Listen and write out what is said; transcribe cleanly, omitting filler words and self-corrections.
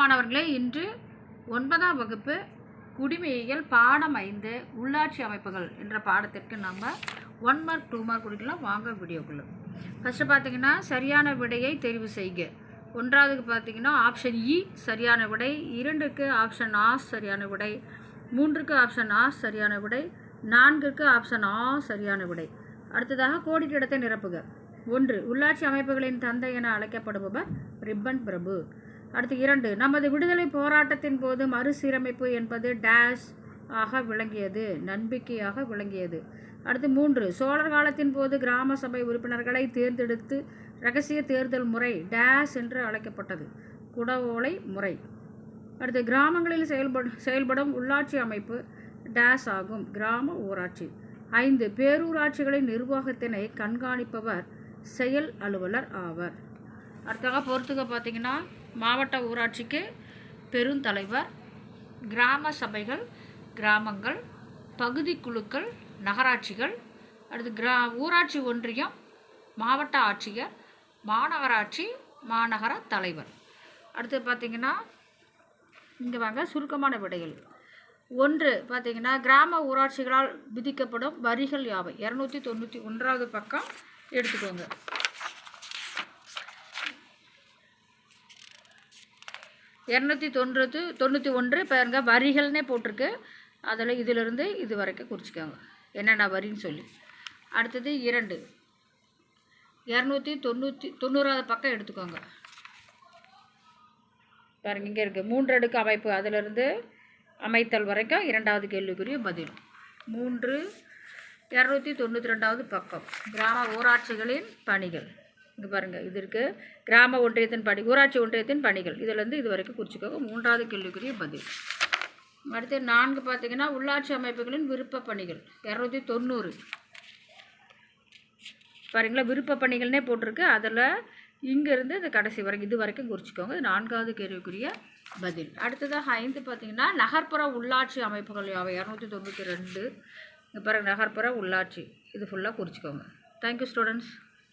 மாணவர்களே, இன்று 9ஆம் வகுப்பு குடிமையியல் பாடம் 5 உள்ளாட்சி அமைப்புகள் என்ற பாடத்திற்கு நம்ம 1 மார்க் 2 மார்க் கொடுக்கலாம். வாங்க வீடியோக்குள்ள. ஃபஸ்ட்டு பார்த்தீங்கன்னா சரியான விடையை தெரிவு செய்க. ஒன்றாவதுக்கு பார்த்தீங்கன்னா ஆப்ஷன் இ சரியான விடை, 2க்கு ஆப்ஷன் ஆ சரியான விடை, 3க்கு ஆப்ஷன் ஆ சரியான விடை, 4க்கு ஆப்ஷன் ஆ சரியான விடை. அடுத்ததாக கோடிட்ட இடத்தை நிரப்புக. 1. உள்ளாட்சி அமைப்புகளின் தந்தை என அழைக்கப்படுபவர் ரிப்பன் பிரபு. அடுத்து 2. நமது விடுதலை போராட்டத்தின் போது மறுசீரமைப்பு என்பது டேஷ் ஆக விளங்கியது, நம்பிக்கையாக விளங்கியது. அடுத்து 3. சோழர் காலத்தின் போது கிராம சபை உறுப்பினர்களை தேர்ந்தெடுத்து இரகசிய தேர்தல் முறை டேஷ் என்று அழைக்கப்பட்டது, குடவோலை முறை. அடுத்து கிராமங்களில் செயல்படும் உள்ளாட்சி அமைப்பு டேஷ் ஆகும், கிராம ஊராட்சி. 5. பேரூராட்சிகளின் நிர்வாகத்தினை கண்காணிப்பவர் செயல் அலுவலர் ஆவர். அடுத்ததாக பொறுத்துக்க பார்த்தீங்கன்னா மாவட்ட ஊராட்சிக்கு பெருந்தலைவர், கிராம சபைகள் கிராமங்கள், பகுதி குழுக்கள் நகராட்சிகள், அடுத்து ஊராட்சி ஒன்றியம் மாவட்ட ஆட்சியர், மாநகராட்சி மாநகர தலைவர். அடுத்து பார்த்திங்கன்னா இங்கே வாங்க சுருக்கமான விடைகள். 1 பார்த்திங்கன்னா கிராம ஊராட்சிகளால் விதிக்கப்படும் வரிகள் யாவை. 291வது பக்கம் எடுத்துக்கோங்க. 291 பாருங்க, வரிகள்னே போட்டிருக்கு. அதில் இதிலிருந்து இது வரைக்கும் குறிச்சிக்கோங்க என்னென்ன வரின்னு சொல்லி. அடுத்தது 2 290வது பக்கம் எடுத்துக்கோங்க. பாருங்க இங்கே இருக்குது 3 அடுக்கு அமைப்பு, அதிலிருந்து அமைத்தல் வரைக்கும் 2வது கேள்விக்குரிய பதில். 3 292வது பக்கம் கிராம ஊராட்சிகளின் பணிகள். இங்கே பாருங்கள் இது இருக்குது, கிராம ஒன்றியத்தின் பணி, ஊராட்சி ஒன்றியத்தின் பணிகள், இதிலேருந்து இது வரைக்கும் குறிச்சிக்கோங்க. 3வது கேள்விக்குரிய பதில். அடுத்து 4 பார்த்திங்கன்னா உள்ளாட்சி அமைப்புகளின் விருப்ப பணிகள். 290 பாருங்களா, விருப்ப பணிகள்னே போட்டிருக்கு. அதில் இங்கேருந்து இந்த கடைசி வரைக்கும் இது வரைக்கும் குறிச்சிக்கோங்க. 4வது கேள்விக்குரிய பதில். அடுத்ததாக 5 பார்த்திங்கன்னா நகர்ப்புற உள்ளாட்சி அமைப்புகள் யாவை. 292 இங்கே பாருங்கள், நகர்ப்புற உள்ளாட்சி, இது ஃபுல்லாக குறிச்சிக்கோங்க. Thank you students.